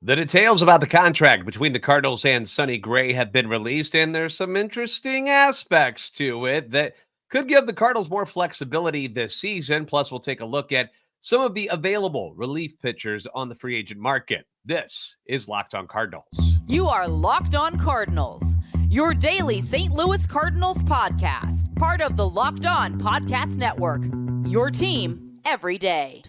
The details about the contract between the Cardinals and Sonny Gray have been released, and there's some interesting aspects to it that could give the Cardinals more flexibility this season. Plus, we'll take a look at some of the available relief pitchers on the free agent market. This is Locked On Cardinals. You are Locked On Cardinals, your daily St. Louis Cardinals podcast, part of the Locked On Podcast Network, your team every day.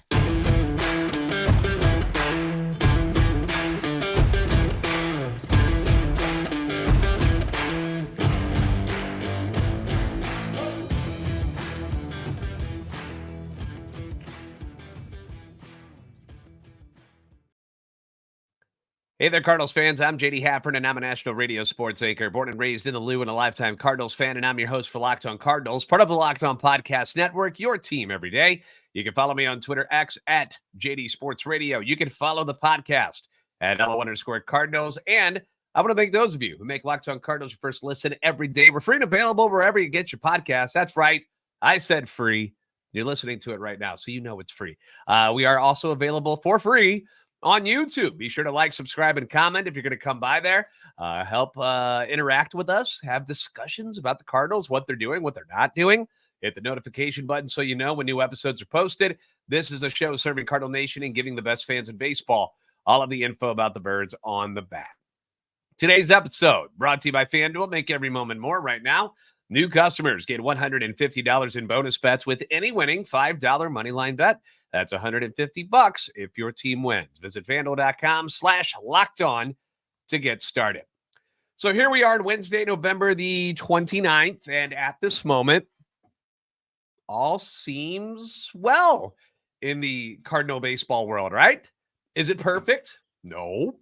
Hey there, Cardinals fans. I'm JD Haffern, and I'm a national radio sports anchor, born and raised in the Lou and a lifetime Cardinals fan, and I'm your host for Locked On Cardinals, part of the Locked On Podcast Network, your team every day. You can follow me on Twitter, X, at JD Sports Radio. You can follow the podcast at LO_Cardinals, and I want to thank those of you who make Locked On Cardinals your first listen every day. We're free and available wherever you get your podcast. That's right. I said free. You're listening to it right now, so you know it's free. We are also available for free on YouTube. Be sure to like, subscribe, and comment if you're going to come by there. Help interact with us, have discussions about the Cardinals, what they're doing, what they're not doing. Hit the notification button so you know when new episodes are posted. This is a show serving Cardinal Nation and giving the best fans in baseball all of the info about the birds on the back. Today's episode brought to you by FanDuel. Make every moment more right now. New customers get $150 in bonus bets with any winning $5 moneyline bet. That's $150 if your team wins. Visit FanDuel.com/lockedon to get started. So here we are on Wednesday, November the 29th, and at this moment, all seems well in the Cardinal baseball world, right? Is it perfect? No.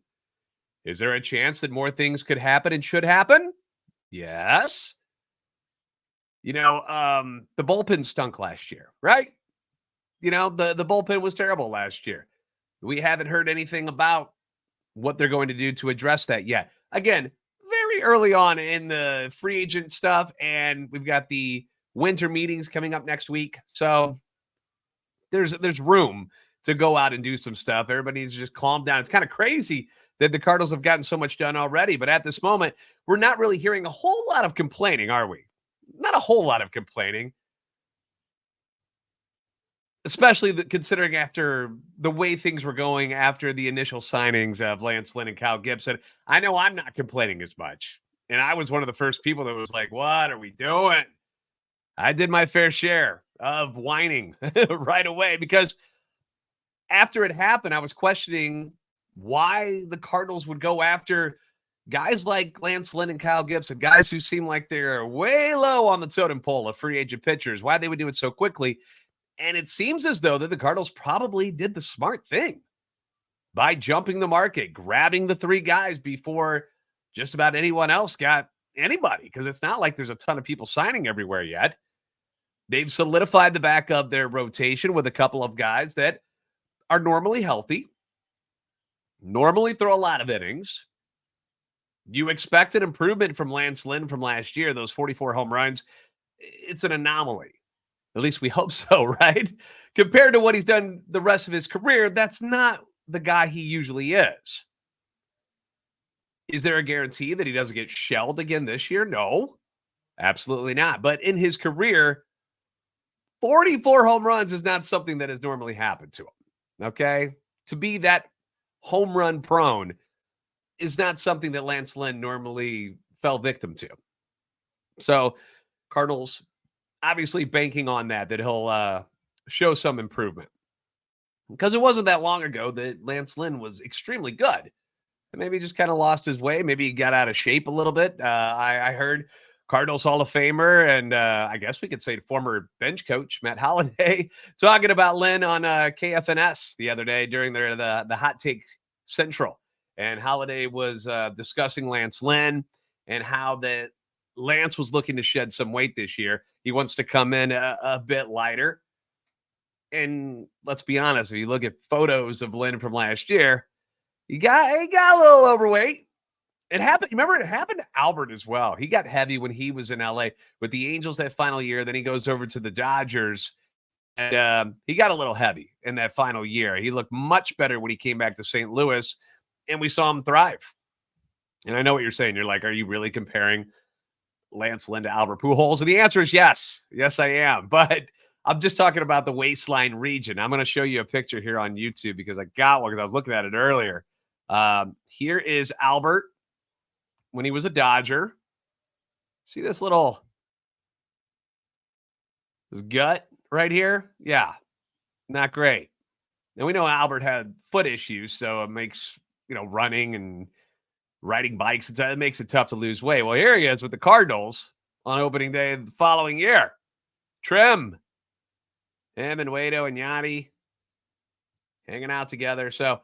Is there a chance that more things could happen and should happen? Yes. You know, the bullpen stunk last year, right? You know, the bullpen was terrible last year. We haven't heard anything about what they're going to do to address that yet. Again, very early on in the free agent stuff, and we've got the winter meetings coming up next week. So there's room to go out and do some stuff. Everybody needs to just calm down. It's kind of crazy that the Cardinals have gotten so much done already, but at this moment, we're not really hearing a whole lot of complaining, are we? Not a whole lot of complaining. Especially considering after the way things were going after the initial signings of Lance Lynn and Kyle Gibson. I know I'm not complaining as much. And I was one of the first people that was like, what are we doing? I did my fair share of whining right away because after it happened, I was questioning why the Cardinals would go after guys like Lance Lynn and Kyle Gibson, guys who seem like they're way low on the totem pole of free agent pitchers, why they would do it so quickly. And it seems as though that the Cardinals probably did the smart thing by jumping the market, grabbing the three guys before just about anyone else got anybody, because it's not like there's a ton of people signing everywhere yet. They've solidified the back of their rotation with a couple of guys that are normally healthy, normally throw a lot of innings. You expect an improvement from Lance Lynn from last year, those 44 home runs. It's an anomaly. At least we hope so, right? Compared to what he's done the rest of his career, that's not the guy he usually is. Is there a guarantee that he doesn't get shelled again this year? No, absolutely not. But in his career, 44 home runs is not something that has normally happened to him, okay? To be that home run prone is not something that Lance Lynn normally fell victim to. So Cardinals obviously banking on that he'll show some improvement. Because it wasn't that long ago that Lance Lynn was extremely good. And maybe he just kind of lost his way. Maybe he got out of shape a little bit. I heard Cardinals Hall of Famer and I guess we could say former bench coach Matt Holliday talking about Lynn on KFNS the other day during the Hot Take Central. And Holliday was discussing Lance Lynn and how that Lance was looking to shed some weight this year. He wants to come in a bit lighter. And let's be honest, if you look at photos of Lynn from last year, he got a little overweight. It happened. Remember, it happened to Albert as well. He got heavy when he was in LA with the Angels that final year. Then he goes over to the Dodgers, and he got a little heavy in that final year. He looked much better when he came back to St. Louis. and we saw him thrive. And I know what you're saying. You're like, are you really comparing Lance Lynn to Albert Pujols? And the answer is yes. Yes, I am. But I'm just talking about the waistline region. I'm going to show you a picture here on YouTube because I got one because I was looking at it earlier. Here is Albert when he was a Dodger. See this his gut right here? Yeah, not great. And we know Albert had foot issues, so it makes, running and riding bikes, it makes it tough to lose weight. Well, here he is with the Cardinals on opening day of the following year. Trim. Him and Waito and Yanni hanging out together. So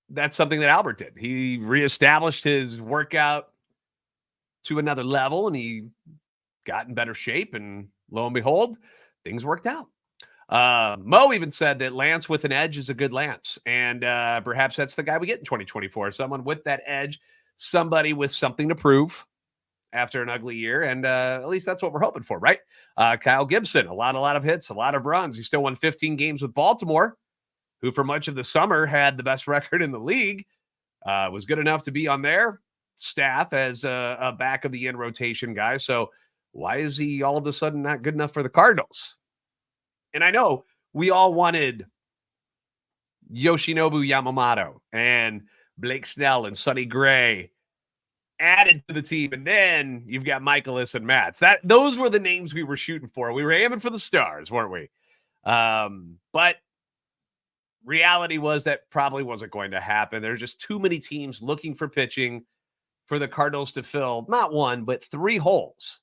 that's something that Albert did. He reestablished his workout to another level, and he got in better shape, and lo and behold, things worked out. Mo even said that Lance with an edge is a good Lance, and perhaps that's the guy we get in 2024. Someone with that edge, somebody with something to prove after an ugly year, and at least that's what we're hoping for, right? Kyle Gibson, a lot of hits, a lot of runs. He still won 15 games with Baltimore, who for much of the summer had the best record in the league, was good enough to be on their staff as a back of the end rotation guy. So why is he all of a sudden not good enough for the Cardinals? And I know we all wanted Yoshinobu Yamamoto and Blake Snell and Sonny Gray added to the team, and then you've got Michaelis and Matz. Those were the names we were shooting for. We were aiming for the stars, weren't we? But reality was that probably wasn't going to happen. There's just too many teams looking for pitching for the Cardinals to fill not one, but 3 holes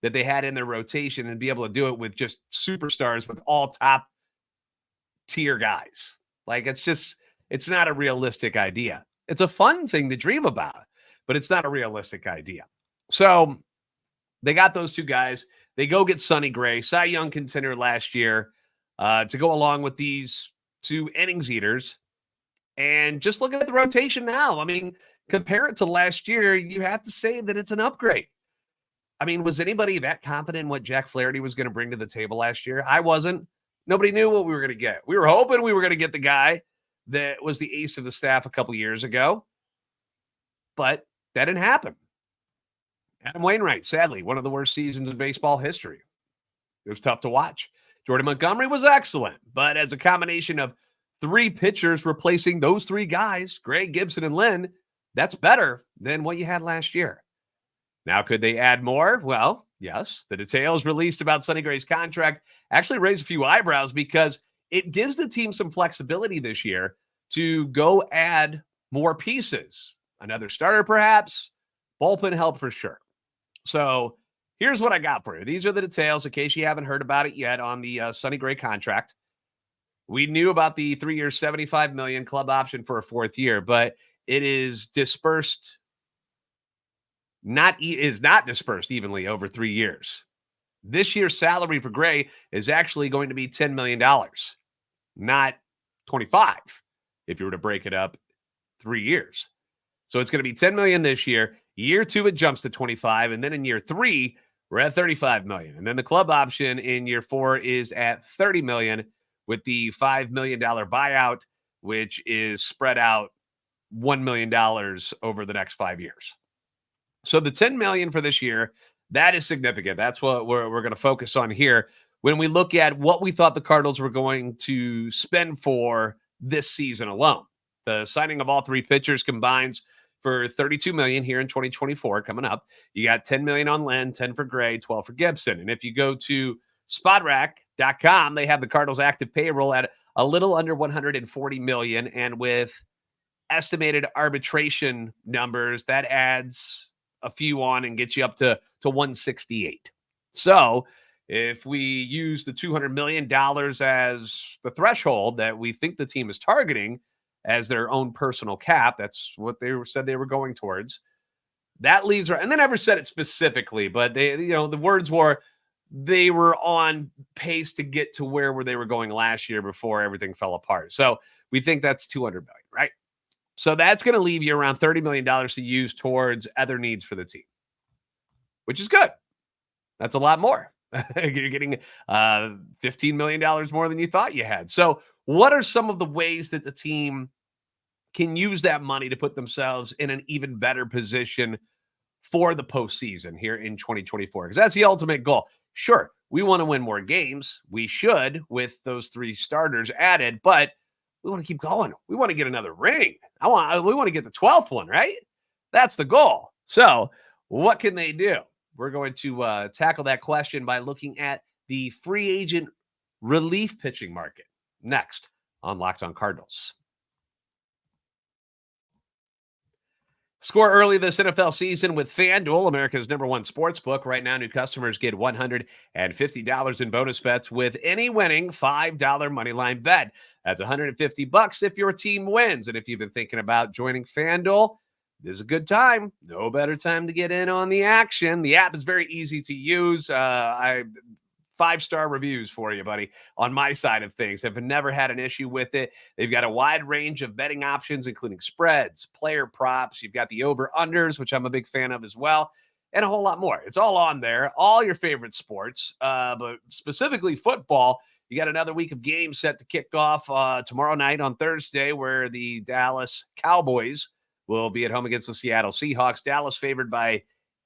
that they had in their rotation and be able to do it with just superstars, with all top tier guys. Like, it's not a realistic idea. It's a fun thing to dream about, but it's not a realistic idea. So they got those 2 guys. They go get Sonny Gray, Cy Young contender last year, to go along with these 2 innings eaters. And just looking at the rotation now, I mean, compare it to last year, you have to say that it's an upgrade. I mean, was anybody that confident in what Jack Flaherty was going to bring to the table last year? I wasn't. Nobody knew what we were going to get. We were hoping we were going to get the guy that was the ace of the staff a couple years ago, but that didn't happen. Adam Wainwright, sadly, one of the worst seasons in baseball history. It was tough to watch. Jordan Montgomery was excellent, but as a combination of 3 pitchers replacing those 3 guys, Gray, Gibson, and Lynn, that's better than what you had last year. Now, could they add more? Well, yes. The details released about Sonny Gray's contract actually raised a few eyebrows because it gives the team some flexibility this year to go add more pieces. Another starter, perhaps. Bullpen help for sure. So here's what I got for you. These are the details in case you haven't heard about it yet on the Sonny Gray contract. We knew about the 3-year, $75 million club option for a 4th year, but it is dispersed. Is not dispersed evenly over 3 years. This year's salary for Gray is actually going to be $10 million, not 25 if you were to break it up 3 years. So it's going to be $10 million this year. Year 2, it jumps to 25, and then in year 3, we're at $35 million. And then the club option in year 4 is at $30 million with the $5 million buyout, which is spread out $1 million over the next 5 years. So the $10 million for this year, that is significant. That's what we're going to focus on here when we look at what we thought the Cardinals were going to spend for this season alone. The signing of all 3 pitchers combines for $32 million here in 2024 coming up. You got $10 million on Lynn, 10 for Gray, 12 for Gibson. And if you go to spotrac.com, they have the Cardinals active payroll at a little under $140 million. And with estimated arbitration numbers, that adds a few on and get you up to 168. So if we use the $200 million as the threshold that we think the team is targeting as their own personal cap, that's what they said they were going towards. That leaves, and they never said it specifically, but they, the words were they were on pace to get to where they were going last year before everything fell apart. So we think that's $200 million, right? So that's going to leave you around $30 million to use towards other needs for the team, which is good. That's a lot more. You're getting $15 million more than you thought you had. So what are some of the ways that the team can use that money to put themselves in an even better position for the postseason here in 2024? Because that's the ultimate goal. Sure, we want to win more games. We should with those 3 starters added, but we want to keep going. We want to get another ring. We want to get the 12th one, right? That's the goal. So what can they do? We're going to tackle that question by looking at the free agent relief pitching market next on Locked On Cardinals. Score early this NFL season with FanDuel, America's #1 sportsbook. Right now, new customers get $150 in bonus bets with any winning $5 moneyline bet. That's $150 if your team wins. And if you've been thinking about joining FanDuel, this is a good time. No better time to get in on the action. The app is very easy to use. 5-star reviews for you, buddy, on my side of things. Have never had an issue with it. They've got a wide range of betting options, including spreads, player props. You've got the over-unders, which I'm a big fan of as well, and a whole lot more. It's all on there, all your favorite sports, but specifically football. You got another week of games set to kick off tomorrow night on Thursday, where the Dallas Cowboys will be at home against the Seattle Seahawks. Dallas favored by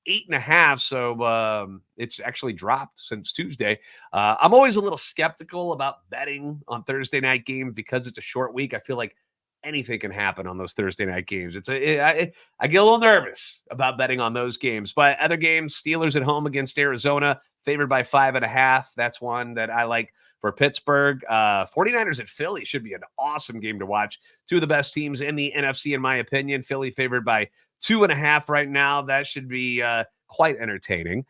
8.5, so it's actually dropped since Tuesday. I'm always a little skeptical about betting on Thursday night games because it's a short week. I feel like anything can happen on those Thursday night games. I get a little nervous about betting on those games. But other games, Steelers at home against Arizona, favored by 5.5. That's one that I like for Pittsburgh. 49ers at Philly should be an awesome game to watch. 2 of the best teams in the NFC, in my opinion. Philly favored by 2.5 right now. That should be quite entertaining.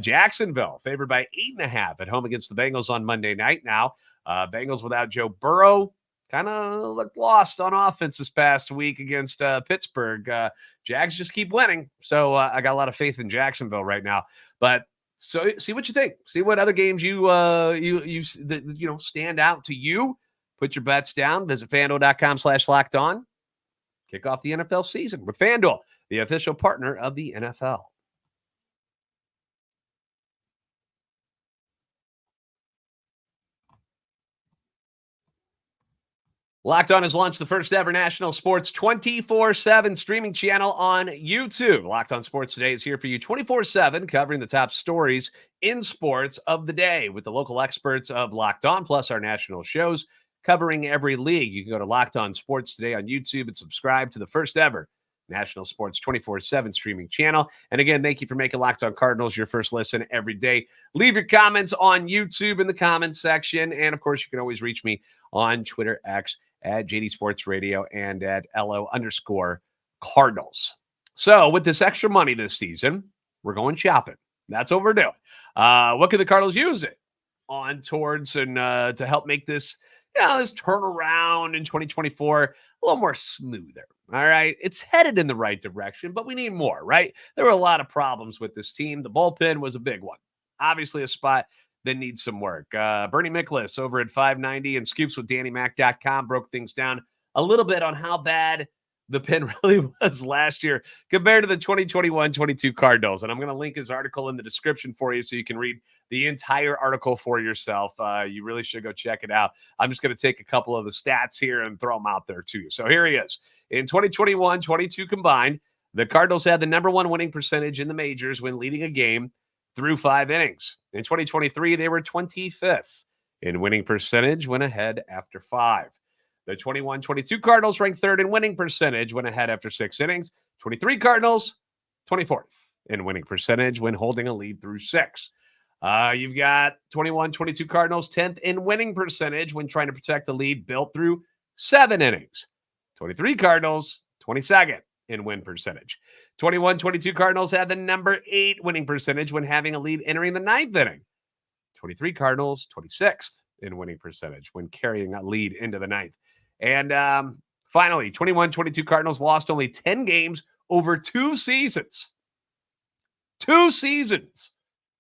Jacksonville favored by 8.5 at home against the Bengals on Monday night. Now, Bengals without Joe Burrow kind of looked lost on offense this past week against Pittsburgh. Jags just keep winning, so I got a lot of faith in Jacksonville right now. But so see what you think. See what other games you stand out to you. Put your bets down. Visit FanDuel.com/LockedOn. Kick off the NFL season with FanDuel, the official partner of the NFL. Locked On has launched the first ever national sports 24/7 streaming channel on YouTube. Locked On Sports Today is here for you 24/7, covering the top stories in sports of the day with the local experts of Locked On, plus our national shows covering every league. You can go to Locked On Sports Today on YouTube and subscribe to the first ever national sports 24/7 streaming channel. And again, thank you for making Locked On Cardinals your first listen every day. Leave your comments on YouTube in the comments section. And of course, you can always reach me on Twitter, X, at JD Sports Radio and at LO_Cardinals. So with this extra money this season, we're going shopping. That's what we're doing. What can the Cardinals use it on towards and to help make this, this turnaround in 2024 a little more smoother? All right. It's headed in the right direction, but we need more, right? There were a lot of problems with this team. The bullpen was a big one. Obviously a spot that needs some work. Bernie Miklasz over at 590 and scoopswithdannymac.com broke things down a little bit on how bad the pen really was last year compared to the 2021-22 Cardinals. And I'm going to link his article in the description for you so you can read the entire article for yourself. You really should go check it out. I'm just going to take a couple of the stats here and throw them out there to you. So here he is. In 2021-22 combined, the Cardinals had the #1 winning percentage in the majors when leading a game through 5 innings. In 2023, they were 25th in winning percentage when ahead after 5. The 21-22 Cardinals ranked 3rd in winning percentage when ahead after 6 innings. 23 Cardinals, 24th in winning percentage when holding a lead through 6. You've got 21-22 Cardinals, 10th in winning percentage when trying to protect the lead built through 7 innings. 23 Cardinals, 22nd in win percentage. 21-22 Cardinals had the number 8 winning percentage when having a lead entering the 9th inning. 23 Cardinals, 26th in winning percentage when carrying a lead into the 9th. And finally, 21-22 Cardinals lost only 10 games over 2 seasons. 2 seasons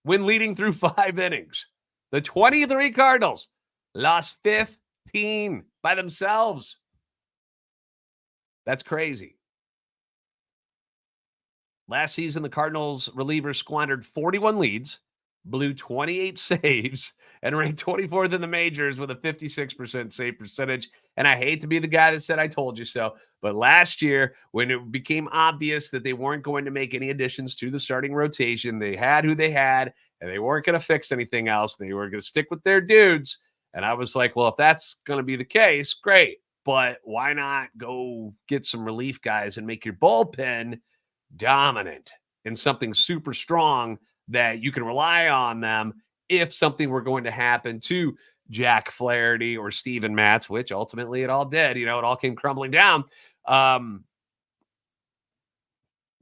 when leading through 5 innings. The 23 Cardinals lost 15 by themselves. That's crazy. Last season, the Cardinals relievers squandered 41 leads blew 28 saves and ranked 24th in the majors with a 56% save percentage. And I hate to be the guy that said I told you so, but last year, when it became obvious that they weren't going to make any additions to the starting rotation, they had who they had, and they weren't going to fix anything else. They were going to stick with their dudes. And I was like, well, if that's going to be the case, great. But why not go get some relief guys and make your bullpen dominant and something super strong that you can rely on them if something were going to happen to Jack Flaherty or Steven Matz, which ultimately it all did. It all came crumbling down. They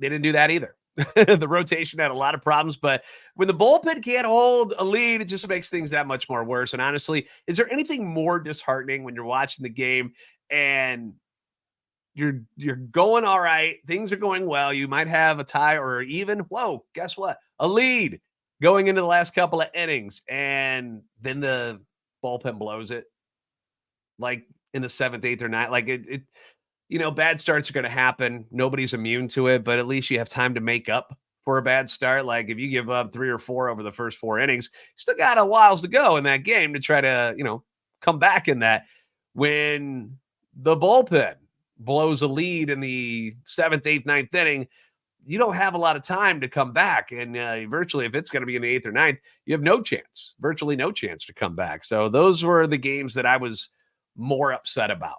didn't do that either. The rotation had a lot of problems, but when the bullpen can't hold a lead, it just makes things that much more worse. And honestly, is there anything more disheartening when you're watching the game and you're going all right, things are going well, you might have a tie or even, whoa, guess what? A lead going into the last couple of innings, and then the bullpen blows it like in the 7th, 8th, or 9th. Like it bad starts are going to happen. Nobody's immune to it, but at least you have time to make up for a bad start. Like if you give up 3 or 4 over the first 4 innings, you still got a whiles to go in that game to try to, come back in that. When the bullpen blows a lead in the 7th, 8th, 9th inning, you don't have a lot of time to come back. And virtually, if it's going to be in the 8th or 9th, you have virtually no chance to come back. So those were the games that I was more upset about.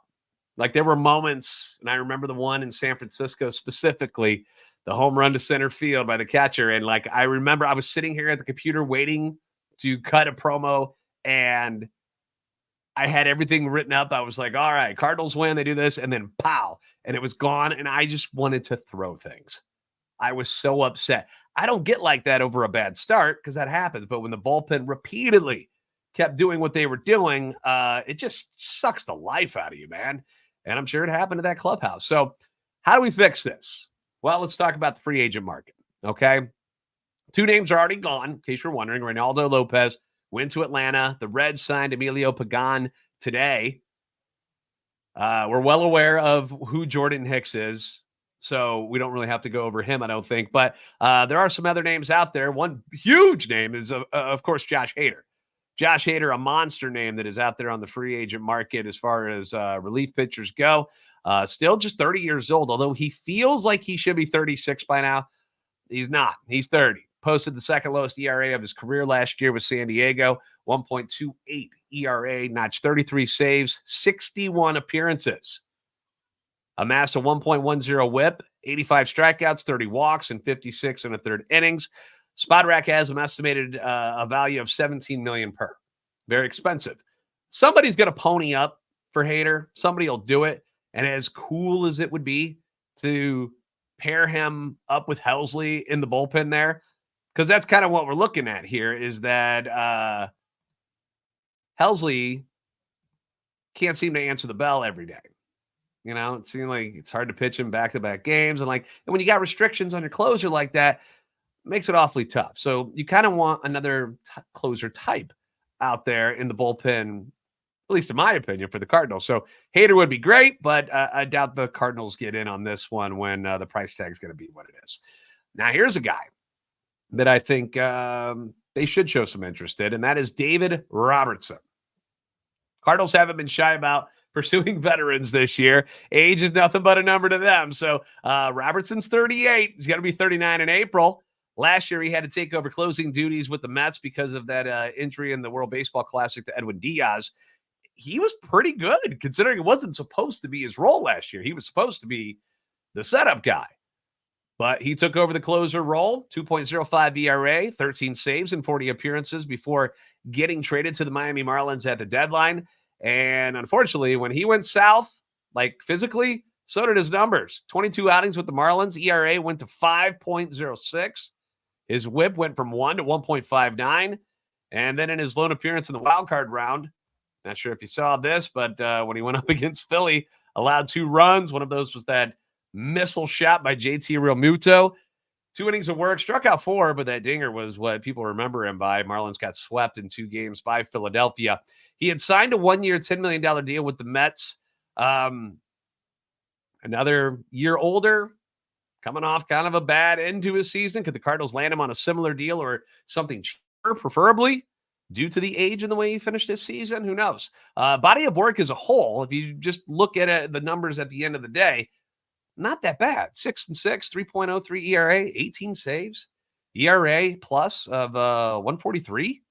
Like there were moments, and I remember the one in San Francisco specifically, the home run to center field by the catcher. And like, I remember I was sitting here at the computer waiting to cut a promo, and I had everything written up. I was like, all right, Cardinals win, they do this, and then pow, and it was gone. And I just wanted to throw things. I was so upset. I don't get like that over a bad start because that happens. But when the bullpen repeatedly kept doing what they were doing, it just sucks the life out of you, man. And I'm sure it happened to that clubhouse. So how do we fix this? Well, let's talk about the free agent market, okay? 2 names are already gone, in case you're wondering. Reynaldo Lopez went to Atlanta. The Reds signed Emilio Pagan today. We're well aware of who Jordan Hicks is, so we don't really have to go over him, I don't think. But there are some other names out there. One huge name is, of course, Josh Hader. Josh Hader, a monster name that is out there on the free agent market as far as relief pitchers go. Still just 30 years old, although he feels like he should be 36 by now. He's not. He's 30. Posted the second lowest ERA of his career last year with San Diego, 1.28 ERA, notched 33 saves, 61 appearances. Amassed a 1.10 whip, 85 strikeouts, 30 walks, and 56 in a third innings. SpotRack has him estimated a value of $17 million per. Very expensive. Somebody's going to pony up for Hader. Somebody will do it. And as cool as it would be to pair him up with Helsley in the bullpen there, because that's kind of what we're looking at here, is that Helsley can't seem to answer the bell every day. It seems like it's hard to pitch him back-to-back games. And when you got restrictions on your closer like that, makes it awfully tough. So you kind of want another closer type out there in the bullpen, at least in my opinion, for the Cardinals. So Hader would be great, but I doubt the Cardinals get in on this one when the price tag is going to be what it is. Now, here's a guy that I think they should show some interest in, and that is David Robertson. Cardinals haven't been shy about pursuing veterans this year. Age is nothing but a number to them. So Robertson's 38. He's going to be 39 in April. Last year, he had to take over closing duties with the Mets because of that injury in the World Baseball Classic to Edwin Diaz. He was pretty good, considering it wasn't supposed to be his role last year. He was supposed to be the setup guy. But he took over the closer role, 2.05 ERA, 13 saves and 40 appearances before getting traded to the Miami Marlins at the deadline. And unfortunately, when he went south, like physically, so did his numbers. 22 outings with the Marlins. ERA went to 5.06. His whip went from 1 to 1.59. And then in his lone appearance in the wild card round, not sure if you saw this, but when he went up against Philly, allowed 2 runs. One of those was that missile shot by JT Realmuto. 2 innings of work, struck out 4, but that dinger was what people remember him by. Marlins got swept in 2 games by Philadelphia. He had signed a 1-year, $10 million deal with the Mets. Another year older, coming off kind of a bad end to his season. Could the Cardinals land him on a similar deal or something preferably due to the age and the way he finished this season. Who knows? Body of work as a whole, if you just look at it, the numbers at the end of the day, not that bad. 6-6, 3.03 ERA, 18 saves, ERA plus of 143.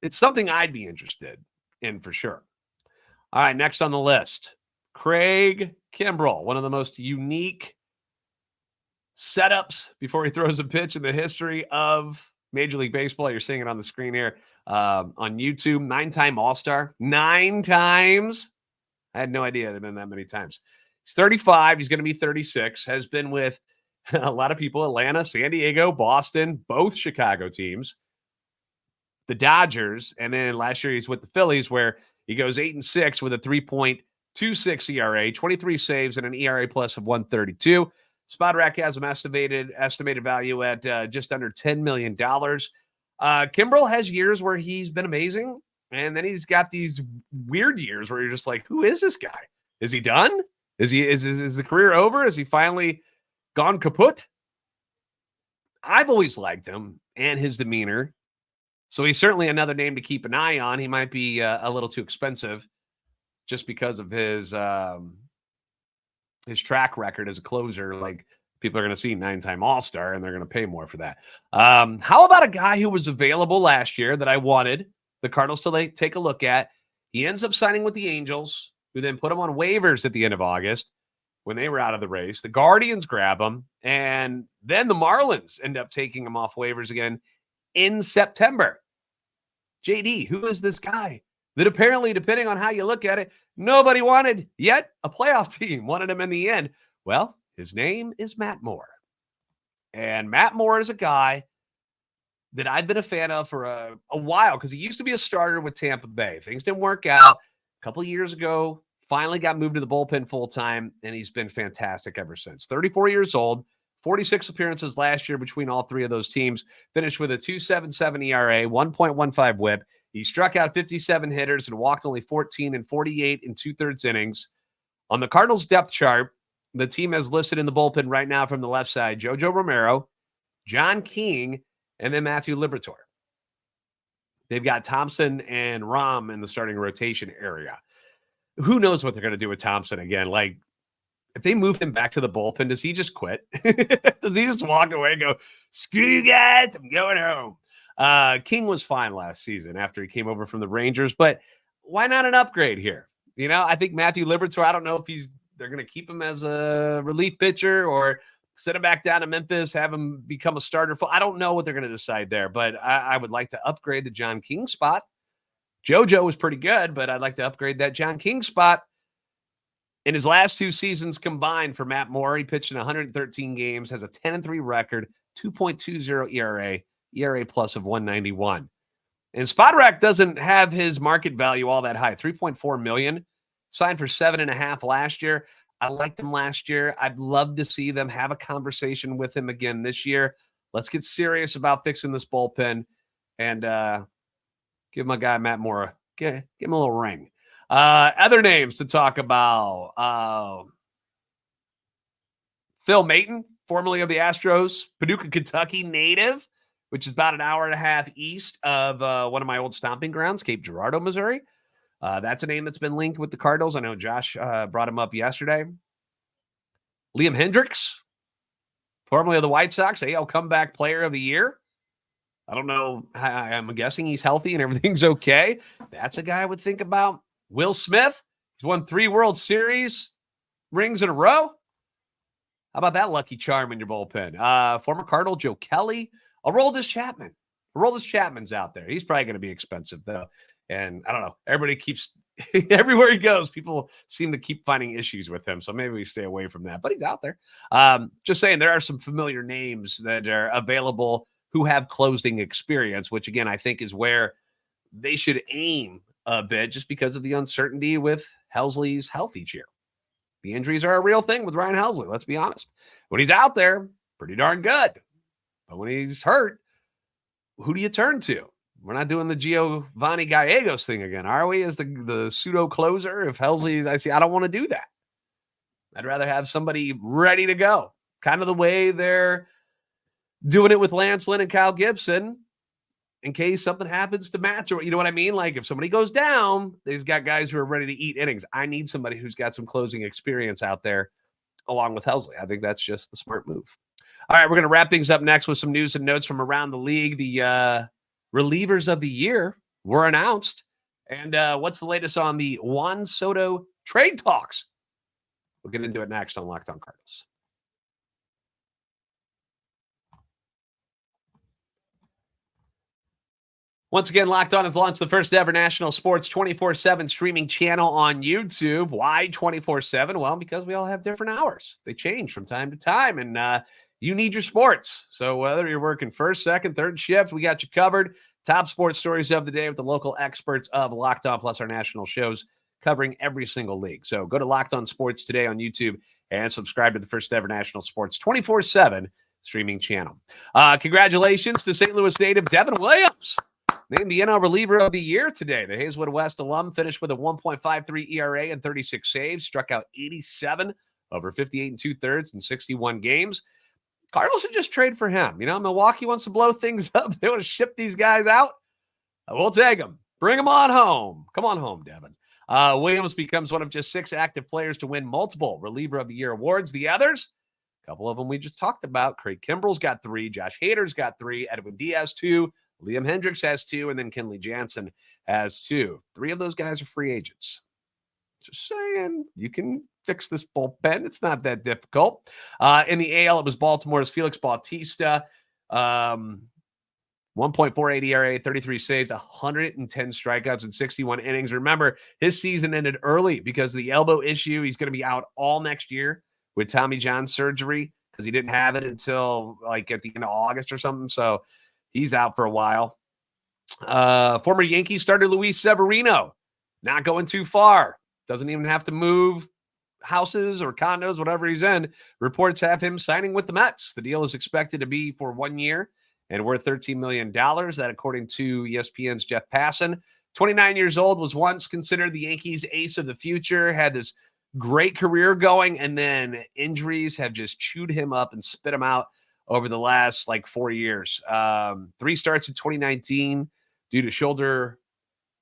It's something I'd be interested in for sure. All right, next on the list, Craig Kimbrel, one of the most unique setups before he throws a pitch in the history of Major League Baseball. You're seeing it on the screen here on YouTube. 9-time All-Star. 9 times. I had no idea it had been that many times. He's 35. He's going to be 36. Has been with a lot of people. Atlanta, San Diego, Boston, both Chicago teams. The Dodgers. And then last year he's with the Phillies, where he goes 8-6 with a 3.26 ERA, 23 saves, and an ERA plus of 132. Spotrac has him estimated value at just under $10 million. Kimbrel has years where he's been amazing, and then he's got these weird years where you're just like, who is this guy? Is he done? Is the career over? Is he finally gone kaput? I've always liked him and his demeanor, so he's certainly another name to keep an eye on. He might be a little too expensive just because of his track record as a closer. Like, people are going to see 9-time All-Star and they're going to pay more for that. How about a guy who was available last year that I wanted the Cardinals to take a look at? He ends up signing with the Angels, who then put him on waivers at the end of August when they were out of the race. The Guardians grab him, and then the Marlins end up taking him off waivers again in September. JD, who is this guy that apparently, depending on how you look at it, nobody wanted, yet a playoff team wanted him in the end? Well, his name is Matt Moore. And Matt Moore is a guy that I've been a fan of for a while, because he used to be a starter with Tampa Bay. Things didn't work out. A couple of years ago, finally got moved to the bullpen full-time, and he's been fantastic ever since. 34 years old, 46 appearances last year between all three of those teams, finished with a 2.77 ERA, 1.15 whip. He struck out 57 hitters and walked only 14 and 48 in 2/3 innings. On the Cardinals depth chart, the team has listed in the bullpen right now from the left side Jojo Romero, John King, and then Matthew Liberatore. They've got Thompson and Rom in the starting rotation area. Who knows what they're going to do with Thompson again? Like, if they move him back to the bullpen, does he just quit? Does he just walk away and go, screw you guys, I'm going home? King was fine last season after he came over from the Rangers, but why not an upgrade here? You know, I think Matthew Liberatore, I don't know if they're going to keep him as a relief pitcher or send him back down to Memphis, have him become a starter. I don't know what they're going to decide there, but I would like to upgrade the John King spot. JoJo was pretty good, but I'd like to upgrade that John King spot. In his last 2 seasons combined for Matt Moore, he pitched in 113 games, has a 10-3 record, 2.20 ERA plus of 191. And Spotrac doesn't have his market value all that high, $3.4 million, signed for 7.5 last year. I liked him last year. I'd love to see them have a conversation with him again this year. Let's get serious about fixing this bullpen and give my guy Matt Moore, give him a little ring. Other names to talk about. Phil Maton, formerly of the Astros, Paducah, Kentucky native, which is about an hour and a half east of one of my old stomping grounds, Cape Girardeau, Missouri. That's a name that's been linked with the Cardinals. I know Josh brought him up yesterday. Liam Hendricks, formerly of the White Sox, AL Comeback Player of the Year. I don't know. I'm guessing he's healthy and everything's okay. That's a guy I would think about. Will Smith, he's won 3 World Series rings in a row. How about that lucky charm in your bullpen? Former Cardinal Joe Kelly. Aroldis Chapman. Aroldis Chapman's out there. He's probably going to be expensive, though. And I don't know. Everybody keeps – everywhere he goes, people seem to keep finding issues with him. So maybe we stay away from that. But he's out there. Just saying, there are some familiar names that are available who have closing experience, which, again, I think is where they should aim a bit just because of the uncertainty with Helsley's health each year. The injuries are a real thing with Ryan Helsley, let's be honest. When he's out there, pretty darn good. But when he's hurt, who do you turn to? We're not doing the Giovanni Gallegos thing again, are we? As the pseudo closer, if Helsley, I don't want to do that. I'd rather have somebody ready to go. Kind of the way they're doing it with Lance Lynn and Kyle Gibson. in case something happens to Matz, or you know what I mean? Like if somebody goes down, they've got guys who are ready to eat innings. I need somebody who's got some closing experience out there along with Helsley. I think that's just the smart move. All right, we're going to wrap things up next with some news and notes from around the league. The relievers of the year were announced. And what's the latest on the Juan Soto trade talks? We'll get into it next on Locked On Cardinals. Once again, Locked On has launched the first ever national sports 24/7 streaming channel on YouTube. Why 24/7? Well, because we all have different hours. They change from time to time, and you need your sports. So whether you're working first, second, third shift, we got you covered. Top sports stories of the day with the local experts of Locked On, plus our national shows covering every single league. So go to Locked On Sports today on YouTube and subscribe to the first ever national sports 24/7 streaming channel. Congratulations to St. Louis native Devon Williams. Named the NL reliever of the year today. The Hayeswood West alum finished with a 1.53 ERA and 36 saves, struck out 87 over 58 2/3 in 61 games. Cardinals should just trade for him. You know, Milwaukee wants to blow things up. They want to ship these guys out. We'll take them. Bring them on home. Come on home, Devon. Williams becomes one of just 6 active players to win multiple reliever of the year awards. The others, a couple of them we just talked about. Craig Kimbrel's got 3. Josh Hader's got 3. Edwin Diaz 2. Liam Hendricks has 2, and then Kenley Jansen has 2. 3 of those guys are free agents. Just saying, you can fix this bullpen. It's not that difficult. In the AL, it was Baltimore's Felix Bautista. 1.48 ERA, 33 saves, 110 strikeouts in 61 innings. Remember, his season ended early because of the elbow issue. He's going to be out all next year with Tommy John surgery because he didn't have it until like at the end of August or something. So he's out for a while. Former Yankees starter Luis Severino, not going too far. Doesn't even have to move houses or condos, whatever he's in. Reports have him signing with the Mets. The deal is expected to be for 1 year and worth $13 million. That, according to ESPN's Jeff Passan. 29 years old, was once considered the Yankees' ace of the future, had this great career going, and then injuries have just chewed him up and spit him out over the last 4 years. 3 starts in 2019 due to shoulder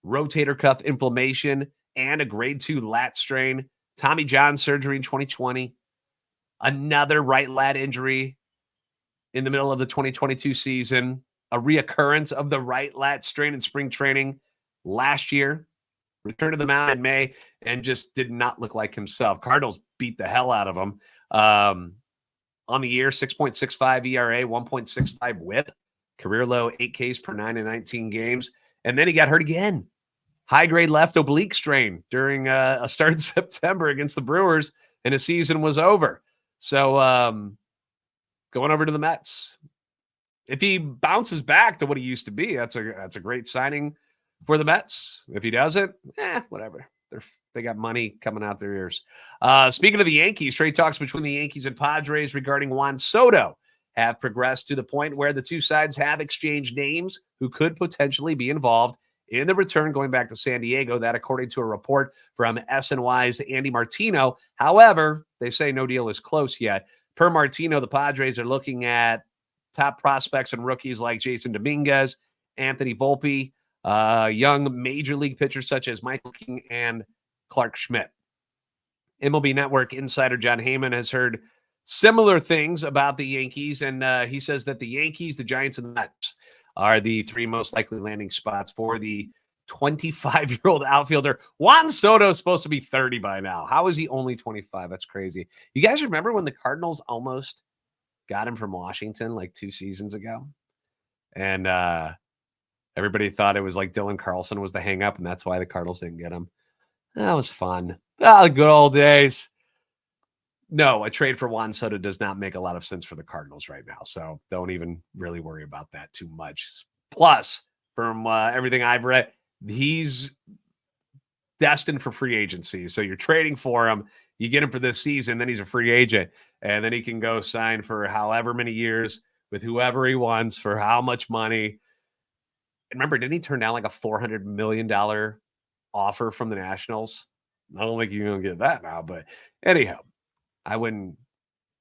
rotator cuff inflammation and a grade 2 lat strain. Tommy John surgery in 2020. Another right lat injury in the middle of the 2022 season. A reoccurrence of the right lat strain in spring training last year. Returned to the mound in May and just did not look like himself. Cardinals beat the hell out of him. On the year, 6.65 ERA, 1.65 whip, career low 8 Ks per 9 in 19 games. And then he got hurt again. High-grade left oblique strain during a start in September against the Brewers, and his season was over. So going over to the Mets. If he bounces back to what he used to be, that's a great signing for the Mets. If he doesn't, whatever. They got money coming out their ears. Speaking of the Yankees, trade talks between the Yankees and Padres regarding Juan Soto have progressed to the point where the two sides have exchanged names who could potentially be involved in the return going back to San Diego. That, according to a report from SNY's Andy Martino. However, they say no deal is close yet. Per Martino, the Padres are looking at top prospects and rookies like Jason Dominguez, Anthony Volpe, young major league pitchers such as Michael King and Clark Schmidt. MLB Network insider John Heyman has heard similar things about the Yankees, and he says that the Yankees, the Giants, and the Mets are the 3 most likely landing spots for the 25-year-old outfielder. Juan Soto is supposed to be 30 by now. How is he only 25? That's crazy. You guys remember when the Cardinals almost got him from Washington 2 seasons ago? And everybody thought it was Dylan Carlson was the hang-up, and that's why the Cardinals didn't get him. That was fun. The good old days. No, a trade for Juan Soto does not make a lot of sense for the Cardinals right now, so don't even really worry about that too much. Plus, from everything I've read, he's destined for free agency. So you're trading for him. You get him for this season, then he's a free agent, and then he can go sign for however many years with whoever he wants for how much money. And remember, didn't he turn down a $400 million offer from the Nationals? I don't think you're going to get that now, but anyhow, I wouldn't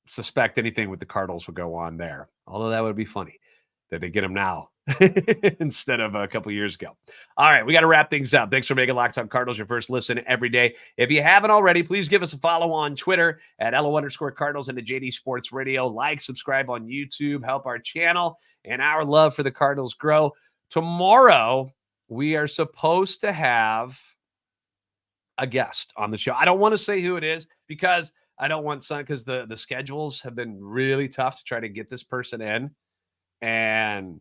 suspect anything with the Cardinals would go on there, although that would be funny. that they get them now instead of a couple years ago. All right, we got to wrap things up. Thanks for making Locked On Cardinals your first listen every day. If you haven't already, please give us a follow on Twitter at @LO_Cardinals and the JD Sports Radio. Like, subscribe on YouTube, help our channel and our love for the Cardinals grow. Tomorrow, we are supposed to have a guest on the show. I don't want to say who it is because I don't want because the schedules have been really tough to try to get this person in. And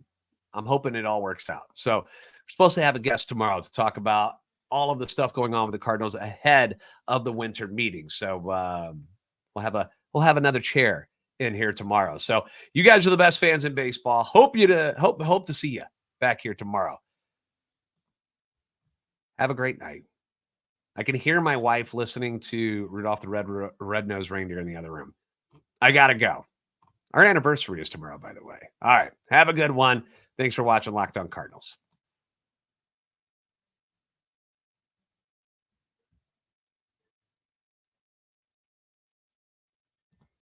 I'm hoping it all works out. So we're supposed to have a guest tomorrow to talk about all of the stuff going on with the Cardinals ahead of the winter meeting. So we'll have another chair in here tomorrow. So you guys are the best fans in baseball. Hope to see you back here tomorrow. Have a great night. I can hear my wife listening to Rudolph the Red-Nosed Reindeer in the other room. I got to go. Our anniversary is tomorrow, by the way. All right. Have a good one. Thanks for watching Locked On Cardinals.